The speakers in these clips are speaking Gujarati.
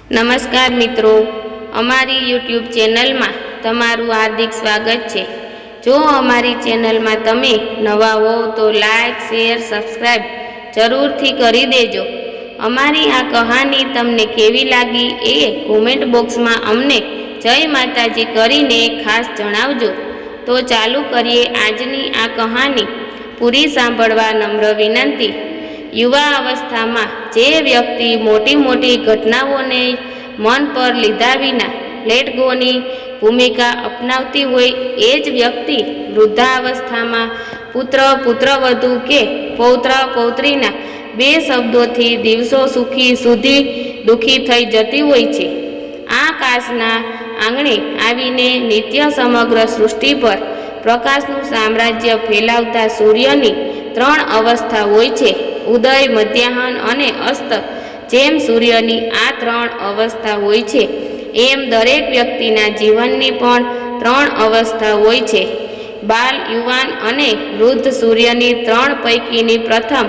નમસ્કાર મિત્રો, અમારી યુટ્યુબ ચેનલમાં તમારું હાર્દિક સ્વાગત છે। જો અમારી ચેનલમાં તમે નવા હો તો લાઈક, શેર, સબસ્ક્રાઈબ જરૂરથી કરી દેજો। અમારી આ કહાની તમને કેવી લાગી એ કોમેન્ટ બોક્સમાં અમને જય માતાજી કરીને ખાસ જણાવજો। તો ચાલુ કરીએ આજની આ કહાની। પૂરી સાંભળવા નમ્ર વિનંતી। યુવા અવસ્થામાં જે વ્યક્તિ મોટી મોટી ઘટનાઓને મન પર લીધા વિના લેટ ગોની ભૂમિકા અપનાવતી હોય એ જ વ્યક્તિ વૃદ્ધાવસ્થામાં પુત્ર પુત્રવધુ કે પૌત્ર પૌત્રીના બે શબ્દોથી દિવસો સુખી સુધી દુઃખી થઈ જતી હોય છે। આ કાશના આંગણે આવીને નિત્ય સમગ્ર સૃષ્ટિ પર પ્રકાશનું સામ્રાજ્ય ફેલાવતા સૂર્યની ત્રણ અવસ્થા હોય છે, ઉદય, મધ્યાહન અને અસ્ત। જેમ સૂર્યની આ ત્રણ અવસ્થા હોય છે એમ દરેક વ્યક્તિના જીવનની પણ ત્રણ અવસ્થા હોય છે, બાલ, યુવાન અને વૃદ્ધ। સૂર્યની ત્રણ પૈકીની પ્રથમ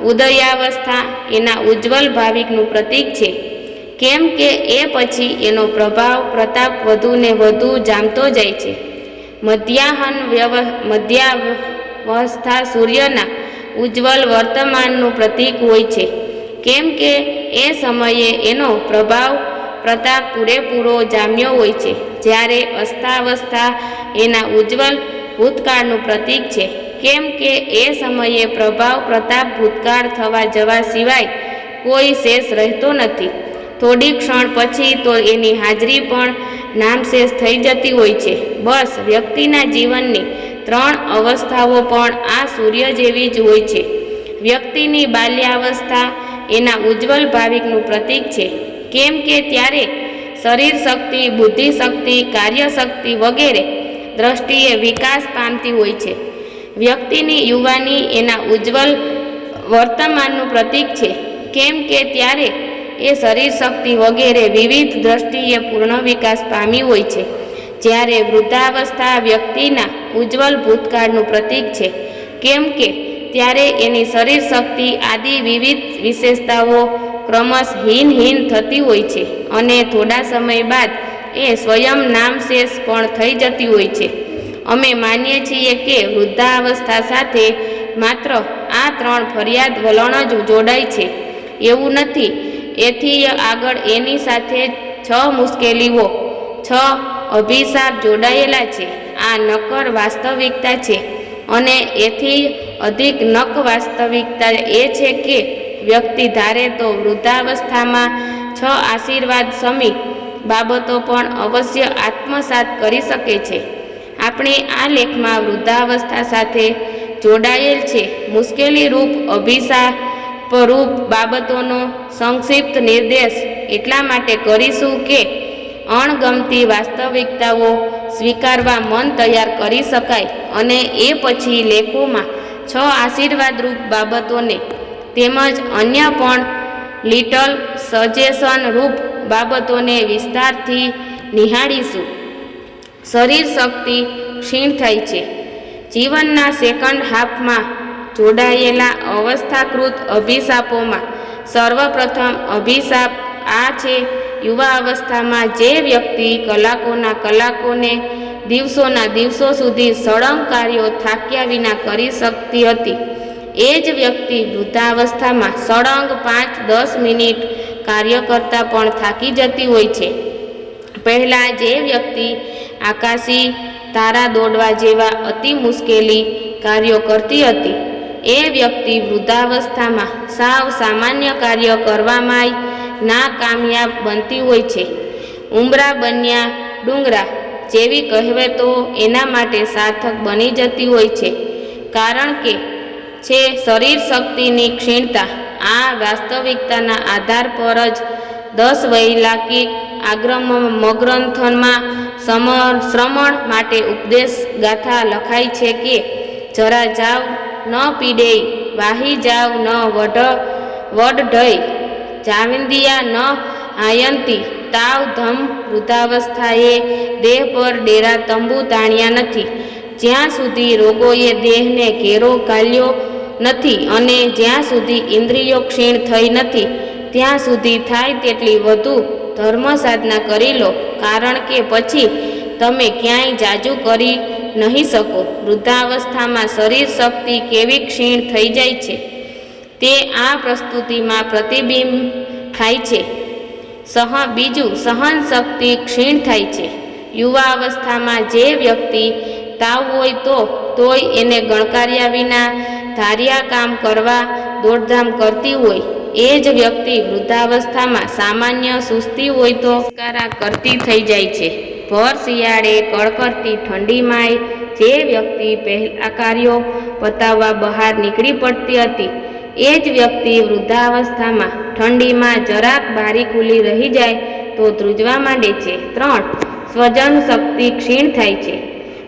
ઉદયાવસ્થા એના ઉજ્જવલ ભાવિકનું પ્રતીક છે, કેમ કે એ પછી એનો પ્રભાવ પ્રતાપ વધુ ને વધુ જામતો જાય છે। મધ્યાવસ્થા સૂર્યના ઉજ્જવલ વર્તમાનનું પ્રતીક હોય છે, કેમ કે એ સમયે એનો પ્રભાવ પ્રતાપ પૂરેપૂરો જામ્યો હોય છે। જ્યારે અસ્તાવસ્થા એના ઉજ્જવલ ભૂતકાળનું પ્રતીક છે, કેમ કે એ સમયે પ્રભાવ પ્રતાપ ભૂતકાળ થવા જવા સિવાય કોઈ શેષ રહેતો નથી। થોડી ક્ષણ પછી તો એની હાજરી પણ નામશેષ થઈ જતી હોય છે। બસ વ્યક્તિના જીવનની ત્રણ અવસ્થાઓ પણ આ સૂર્ય જેવી જ હોય છે। વ્યક્તિની બાલ્યાવસ્થા એના ઉજ્જવલ ભાવિકનું પ્રતીક છે, કેમ કે ત્યારે શરીર શક્તિ, બુદ્ધિ શક્તિ, કાર્યશક્તિ વગેરે દ્રષ્ટિએ વિકાસ પામતી હોય છે। વ્યક્તિની યુવાની એના ઉજ્જવલ વર્તમાનનું પ્રતીક છે, કેમ કે ત્યારે એ શરીર શક્તિ વગેરે વિવિધ દ્રષ્ટિએ પૂર્ણ વિકાસ પામી હોય છે। જ્યારે વૃદ્ધાવસ્થા વ્યક્તિના ઉજ્જવલ ભૂતકાળનું પ્રતીક છે, કેમ કે ત્યારે એની શરીર શક્તિ આદિ વિવિધ વિશેષતાઓ ક્રમશ હીન થતી હોય છે અને થોડા સમય બાદ એ સ્વયં નામશેષ પણ થઈ જતી હોય છે। અમે માનીએ છીએ કે વૃદ્ધાવસ્થા સાથે માત્ર આ ત્રણ ફરિયાદ વલણ જ જોડાય છે, એવું નથી। એથી આગળ એની સાથે 6 મુશ્કેલીઓ, 6 અભિશાપ જોડાયેલા છે। આ નક્કર વાસ્તવિકતા છે અને એથી અધિક નક વાસ્તવિકતા એ છે કે વ્યક્તિ ધારે તો વૃદ્ધાવસ્થામાં 6 આશીર્વાદ સમી બાબતો પણ અવશ્ય આત્મસાત કરી શકે છે। આપણે આ લેખમાં વૃદ્ધાવસ્થા સાથે જોડાયેલ છે મુશ્કેલી રૂપ અભિશાપ રૂપ બાબતોનો સંક્ષિપ્ત નિર્દેશ એટલા માટે કરીશું કે અણગમતી વાસ્તવિકતાઓ સ્વીકારવા મન તૈયાર કરી શકાય અને એ પછી લેખોમાં 6 આશીર્વાદરૂપ બાબતોને તેમજ અન્ય પણ લિટલ સજેશન રૂપ બાબતોને વિસ્તારથી નિહાળીશું। શરીર શક્તિ ક્ષીણ થાય છે। જીવનના સેકન્ડ હાફમાં જોડાયેલા અવસ્થાકૃત અભિશાપોમાં સર્વપ્રથમ અભિશાપ આ છે, યુવા અવસ્થામાં જે વ્યક્તિ કલાકોના કલાકોને દિવસોના દિવસો સુધી સળંગ કાર્યો થાક્યા વિના કરી શકતી હતી, એ જ વ્યક્તિ વૃદ્ધાવસ્થામાં સળંગ 5-10 મિનિટ કાર્ય કરતાં પણ થાકી જતી હોય છે। પહેલાં જે વ્યક્તિ આકાશી તારા દોડવા જેવા અતિ મુશ્કેલી કાર્યો કરતી હતી, એ વ્યક્તિ વૃદ્ધાવસ્થામાં સાવ સામાન્ય કાર્ય કરવામાં નાકામયાબ બનતી હોય છે। ઉંબરા બન્યા ડુંગરા જેવી કહેવતો એના માટે સાર્થક બની જતી હોય છે, કારણ કે છે શરીર શક્તિની ક્ષીણતા। આ વાસ્તવિકતાના આધાર પર જ 10 વૈલાકિક આગ્રમગ્રંથોમાં શ્રમણ માટે ઉપદેશ ગાથા લખાઈ છે કે જરા જાવ ન પીડેય, વાહી જાવ ન વડઢય, જાવિંદિયા ન આયંતી, તાવ ધમ। વૃદ્ધાવસ્થાએ દેહ પર ડેરા તંબુ તાણ્યા નથી, જ્યાં સુધી રોગોએ દેહને ઘેરો ઘાલ્યો નથી અને જ્યાં સુધી ઇન્દ્રિયો ક્ષીણ થઈ નથી, ત્યાં સુધી થાય તેટલી વધુ ધર્મ સાધના કરી લો, કારણ કે પછી તમે ક્યાંય જાજુ કરી નહીં શકો. વૃદ્ધાવસ્થામાં શરીર શક્તિ કેવી ક્ષીણ થઈ જાય છે તે આ પ્રસ્તુતિમાં પ્રતિબિંબ થાય છે. બીજું, સહન શક્તિ ક્ષીણ થાય છે. યુવા અવસ્થામાં જે વ્યક્તિ તાવ હોય તોય એને ગણકાર્યા વિના ધાર્યા કામ કરવા દોડધામ કરતી હોય, એ જ વ્યક્તિ વૃદ્ધાવસ્થામાં સામાન્ય સુસ્તી હોય તો કારા કરતી થઈ જાય છે. ભર શિયાળે કડકડતી ઠંડીમાંય જે વ્યક્તિ પહેલા કાર્યો પતાવવા બહાર નીકળી પડતી હતી, એ જ વ્યક્તિ વૃદ્ધાવસ્થામાં ઠંડીમાં જરાક બારી ખુલ્લી રહી જાય તો ધ્રુજવા માંડે છે. 3. સ્વજન શક્તિ ક્ષીણ થાય છે.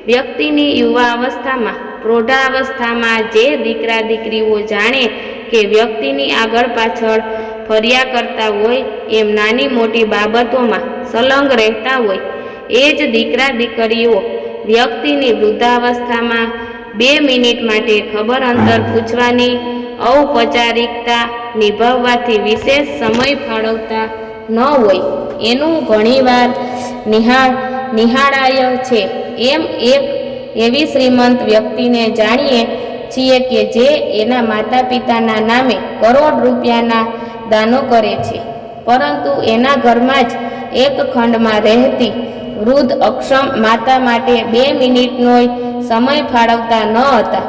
વ્યક્તિની યુવા અવસ્થામાં પ્રૌઢાવસ્થામાં જે દીકરા દીકરીઓ જાણે કે વ્યક્તિની આગળ પાછળ ફર્યા કરતા હોય એમ નાની મોટી બાબતોમાં સંલગ્ન રહેતા હોય, એ જ દીકરા દીકરીઓ વ્યક્તિની વૃદ્ધાવસ્થામાં 2 મિનિટ માટે ખબર અંતર પૂછવાની ઔપચારિકતા નિભાવવાથી વિશેષ સમય ફાળવતા ન હોય, એનું ઘણીવાર નિહાળાય છે. એમ એક એવી શ્રીમંત વ્યક્તિને જાણીએ છીએ કે જે એના માતા પિતાના નામે કરોડ રૂપિયાના દાનો કરે છે, પરંતુ એના ઘરમાં જ એક ખંડમાં રહેતી વૃદ્ધ અક્ષમ માતા માટે 2 મિનિટનોય સમય ફાળવતા ન હતા.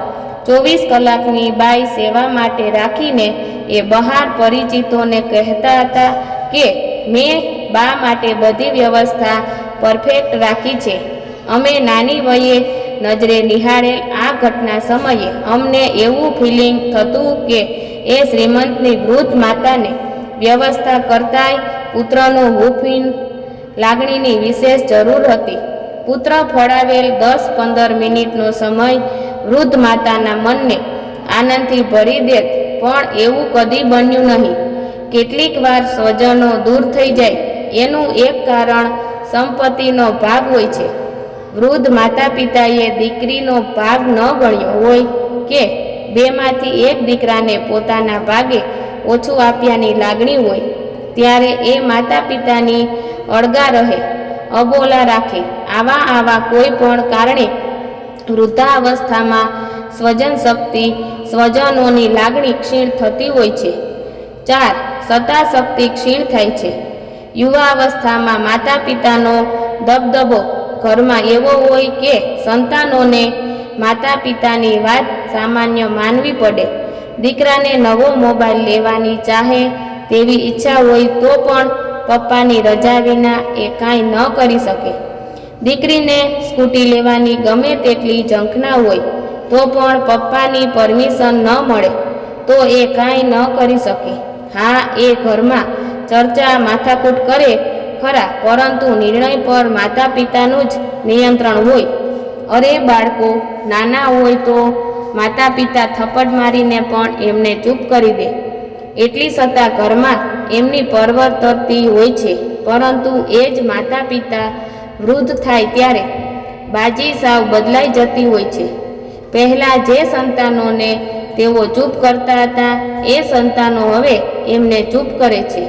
24 કલાકની બાઈ સેવા માટે રાખીને એ બહાર પરિચિતોને કહેતા હતા કે મેં બા માટે બધી વ્યવસ્થા પરફેક્ટ રાખી છે. અમે નાની વયે નજરે નિહાળેલ આ ઘટના સમયે અમને એવું ફિલિંગ થતું કે એ શ્રીમંતની વૃદ્ધ માતાને વ્યવસ્થા કરતાંય પુત્રનું હુફીન લાગણીની વિશેષ જરૂર હતી. પુત્ર ફળાવેલ 10-15 મિનિટનો સમય વૃદ્ધ માતાના મનને આનંદથી ભરી દેત, પણ એવું કદી બન્યું નહીં. કેટલીક વાર સ્વજનો દૂર થઈ જાય એનું એક કારણ સંપત્તિનો ભાગ હોય છે. વૃદ્ધ માતા પિતાએ દીકરીનો ભાગ ન ગણ્યો હોય કે 2માંથી 1 દીકરાને પોતાના ભાગે ઓછું આપ્યાની લાગણી હોય, ત્યારે એ માતા પિતાની અળગા રહે, અબોલા રાખે. આવા કોઈ પણ કારણે વૃદ્ધાવસ્થામાં સ્વજન શક્તિ, સ્વજનોની લાગણી ક્ષીણ થતી હોય છે. 4. સત્તા શક્તિ ક્ષીણ થાય છે. યુવા અવસ્થામાં માતા પિતાનો દબદબો ઘરમાં એવો હોય કે સંતાનોને માતા પિતાની વાત સામાન્ય માનવી પડે. દીકરાને નવો મોબાઈલ લેવાની ચાહે તેવી ઈચ્છા હોય તો પણ પપ્પાની રજા વિના એ કાંઈ ન કરી શકે. દીકરીને સ્કૂટી લેવાની ગમે તેટલી ઝંખના હોય તો પણ પપ્પાની પરમિશન ન મળે તો એ કાંઈ ન કરી શકે. હા, એ ઘરમાં ચર્ચા માથાકૂટ કરે ખરા, પરંતુ નિર્ણય પર માતા પિતાનું જ નિયંત્રણ હોય. અરે બાળકો નાના હોય તો માતા પિતા થપ્પડ મારીને પણ એમને ચૂપ કરી દે, એટલી સત્તા ઘરમાં એમની પરવર્તતી હોય છે. પરંતુ એ જ માતા પિતા વૃદ્ધ થાય ત્યારે બાજી સાવ બદલાઈ જતી હોય છે. પહેલાં જે સંતાનોને તેઓ ચૂપ કરતા હતા એ સંતાનો હવે એમને ચૂપ કરે છે.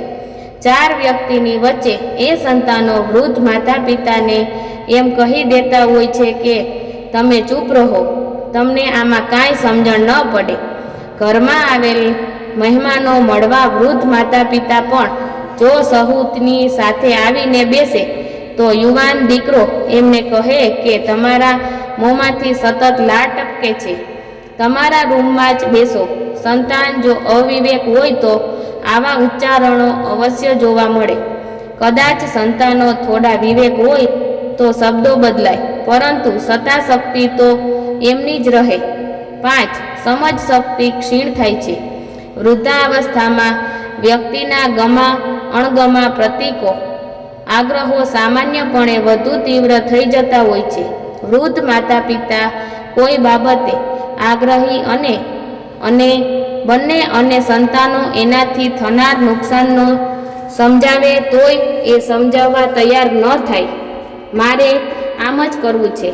4 વ્યક્તિની વચ્ચે એ સંતાનો વૃદ્ધ માતા પિતાને એમ કહી દેતા હોય છે કે તમે ચૂપ રહો, તમને આમાં કાંઈ સમજણ ન પડે. ઘરમાં આવેલ મહેમાનો મળવા વૃદ્ધ માતા પિતા પણ જો સહૂતની સાથે આવીને બેસે તો યુવાન દીકરો એમને કહે કે તમારા મોંમાંથી સતત લાળ ટપકે છે, તમારા રૂમમાં જ બેસો. સંતાન જો અવિવેક હોય તો આવા ઉચ્ચારણો અવશ્ય જોવા મળે. કદાચ સંતાનો થોડા વિવેક હોય તો શબ્દો બદલાય, પરંતુ સત્તા શક્તિ તો એમની જ રહે. 5. સમજ શક્તિ ક્ષીણ થાય છે. વૃદ્ધાવસ્થામાં વ્યક્તિના ગમા અણગમા પ્રતીકો, આગ્રહો સામાન્યપણે વધુ તીવ્ર થઈ જતા હોય છે. વૃદ્ધ માતા પિતા કોઈ બાબતે આગ્રહી બંને અને સંતાનો એનાથી થનાર નુકસાનનો સમજાવે તોય એ સમજાવવા તૈયાર ન થાય. મારે આમ જ કરવું છે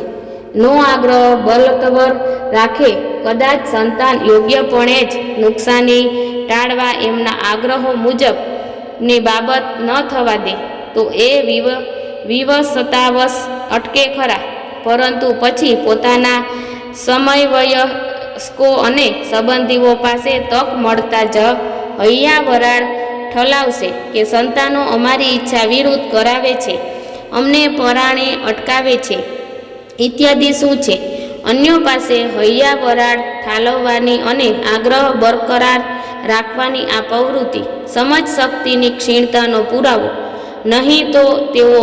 નો આગ્રહ બળવત્તર રાખે. કદાચ સંતાન યોગ્યપણે જ નુકસાની ટાળવા એમના આગ્રહો મુજબ ની બાબત ન થવા દે તો એ વિવશતાવશ અટકે ખરા, પરંતુ પછી પોતાના સમવયસ્કો અને સંબંધીઓ પાસે તક મળતા જ હૈયા વરાળ ઠલાવશે કે સંતાનો અમારી ઈચ્છા વિરુદ્ધ કરાવે છે, અમને પરાણે અટકાવે છે ઇત્યાદિ શું છે? અન્યો પાસે હૈયા વરાળ ઠાલવવાની અને આગ્રહ બરકરાર રાખવાની આ પ્રવૃત્તિ સમજ શક્તિની ક્ષીણતાનો પુરાવો નહીં તો તેઓ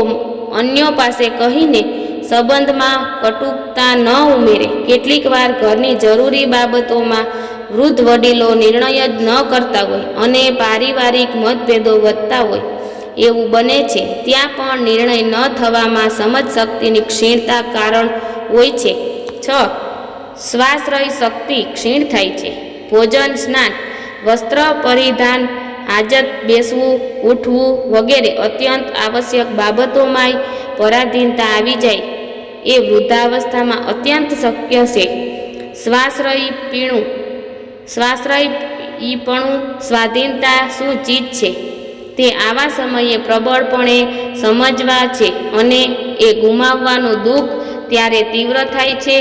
અન્યો પાસે કહીને સંબંધમાં કટુકતા ન ઉમેરે. કેટલીક વાર ઘરની જરૂરી બાબતોમાં વૃદ્ધ વડીલો નિર્ણય જ ન કરતા હોય અને પારિવારિક મતભેદો વધતા હોય એવું બને છે. ત્યાં પણ નિર્ણય ન થવામાં સમજ શક્તિની ક્ષીણતા કારણ હોય છે. 6. સ્વાશ્રય શક્તિ ક્ષીણ થાય છે. ભોજન, સ્નાન, વસ્ત્ર પરિધાન, હાજત, બેસવું, ઉઠવું વગેરે અત્યંત આવશ્યક બાબતોમાંય પરાધીનતા આવી જાય એ વૃદ્ધાવસ્થામાં અત્યંત શક્ય છે. સ્વાશ્રયપણું, સ્વાધીનતા શું ચીજ છે તે આવા સમયે પ્રબળપણે સમજવા છે અને એ ગુમાવવાનું દુઃખ ત્યારે તીવ્ર થાય છે